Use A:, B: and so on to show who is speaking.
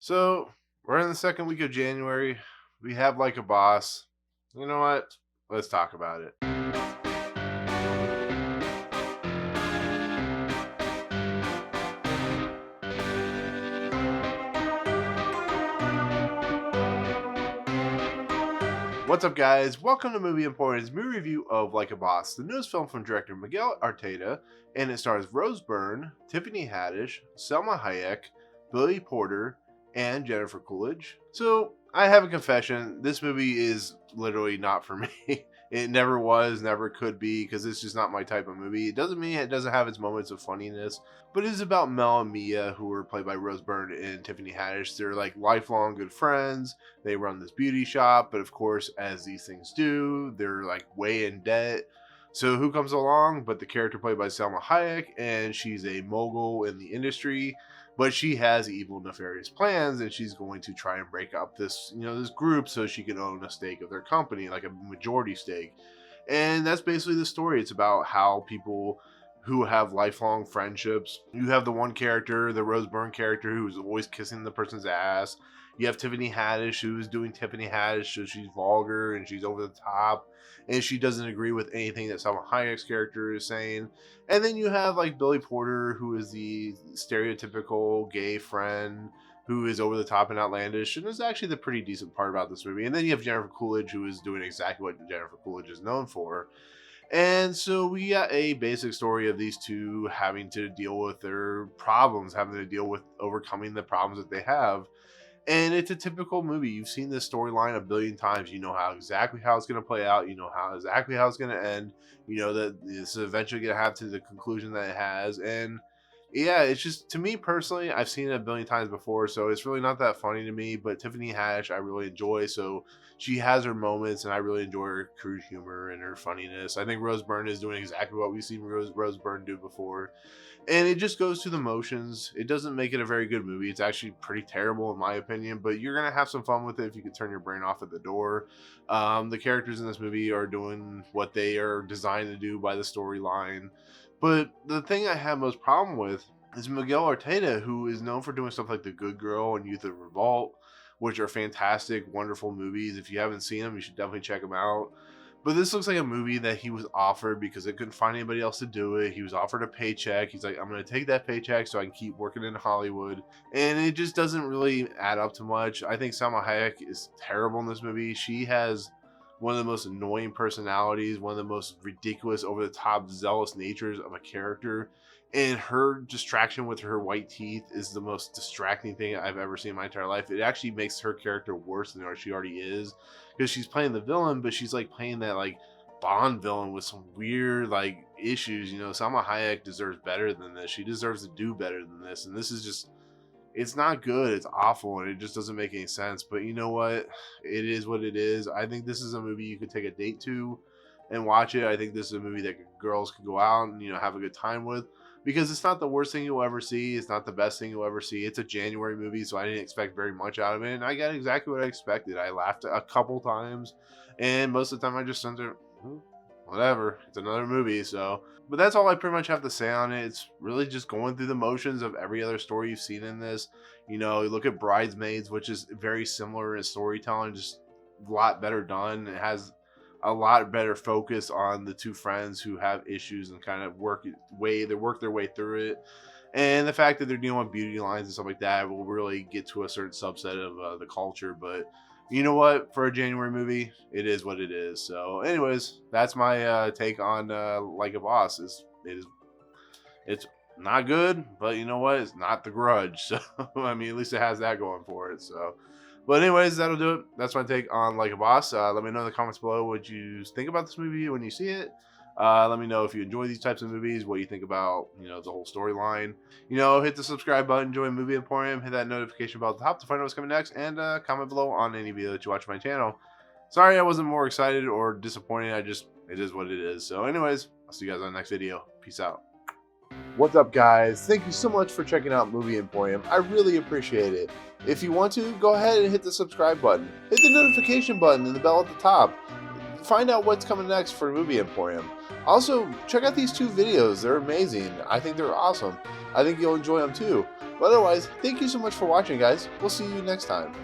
A: So we're in the second week of January. We have like a boss. You know what? Let's talk about it. What's up, guys? Welcome to Movie Emporium's movie review of Like a Boss, the newest film from director Miguel Arteta, and it stars Byrne, Tiffany Haddish, Salma Hayek, Billy Porter, and Jennifer Coolidge. So, I have a confession. This movie is literally not for me. It never was, never could be, because it's just not my type of movie. It doesn't mean it doesn't have its moments of funniness, but it is about Mel and Mia, who are played by Byrne and Tiffany Haddish. They're like lifelong good friends. They run this beauty shop, but of course, as these things do, they're like way in debt. So who comes along but the character played by Salma Hayek, and she's a mogul in the industry, but she has evil, nefarious plans, and she's going to try and break up this group so she can own a stake of their company, like a majority stake. And that's basically the story. It's about how people who have lifelong friendships. You have the one character, the Byrne character, who's always kissing the person's ass. You have Tiffany Haddish, who's doing Tiffany Haddish, so she's vulgar and she's over the top, and she doesn't agree with anything that Salma Hayek's character is saying. And then you have like Billy Porter, who is the stereotypical gay friend who is over the top and outlandish, and is actually the pretty decent part about this movie. And then you have Jennifer Coolidge, who is doing exactly what Jennifer Coolidge is known for. And so we got a basic story of these two having to deal with their problems, having to deal with overcoming the problems that they have. And it's a typical movie. You've seen this storyline a billion times. You know exactly how it's going to play out. You know exactly how it's going to end. You know that it's eventually going to have to the conclusion that it has. And yeah, it's just, to me personally, I've seen it a billion times before, so it's really not that funny to me. But Tiffany Haddish, I really enjoy. So she has her moments, and I really enjoy her crude humor and her funniness. I think Byrne is doing exactly what we've seen Byrne do before, and it just goes through the motions. It doesn't make it a very good movie. It's actually pretty terrible in my opinion, but you're gonna have some fun with it if you can turn your brain off at the door. The characters in this movie are doing what they are designed to do by the storyline. But the thing I have most problem with is Miguel Arteta, who is known for doing stuff like The Good Girl and Youth of Revolt, which are fantastic, wonderful movies. If you haven't seen them, you should definitely check them out. But this looks like a movie that he was offered because they couldn't find anybody else to do it. He was offered a paycheck. He's like, I'm going to take that paycheck so I can keep working in Hollywood. And it just doesn't really add up to much. I think Salma Hayek is terrible in this movie. She has one of the most annoying personalities, one of the most ridiculous, over the top, zealous natures of a character. And her distraction with her white teeth is the most distracting thing I've ever seen in my entire life. It actually makes her character worse than she already is, because she's playing the villain, but she's like playing that like Bond villain with some weird like issues. You know, Salma Hayek deserves better than this. She deserves to do better than this. And this is just, it's not good. It's awful, and it just doesn't make any sense. But you know what? It is what it is. I think this is a movie you could take a date to and watch it. I think this is a movie that girls could go out and have a good time with, because it's not the worst thing you'll ever see. It's not the best thing you'll ever see. It's a January movie, so I didn't expect very much out of it, and I got exactly what I expected. I laughed a couple times, and most of the time I just went, whatever, it's another movie. So, but that's all I pretty much have to say on it. It's really just going through the motions of every other story you've seen in this. You look at Bridesmaids, which is very similar in storytelling, just a lot better done. It has a lot better focus on the two friends who have issues and kind of work their way through it. And the fact that they're dealing with beauty lines and stuff like that will really get to a certain subset of the culture. But you know what? For a January movie, it is what it is. So, anyways, that's my take on Like a Boss. It's not good, but you know what? It's not The Grudge. So, I mean, at least it has that going for it. So, but anyways, that'll do it. That's my take on Like a Boss. Let me know in the comments below what you think about this movie when you see it. Let me know if you enjoy these types of movies, what you think about, the whole storyline. Hit the subscribe button, join Movie Emporium, hit that notification bell at the top to find out what's coming next, and comment below on any video that you watch on my channel. Sorry I wasn't more excited or disappointed. It is what it is. So anyways, I'll see you guys on the next video. Peace out. What's up, guys? Thank you so much for checking out Movie Emporium. I really appreciate it. If you want to, go ahead and hit the subscribe button. Hit the notification button and the bell at the top. Find out what's coming next for Movie Emporium. Also, check out these two videos. They're amazing. I think they're awesome. I think you'll enjoy them too. But otherwise, thank you so much for watching, guys. We'll see you next time.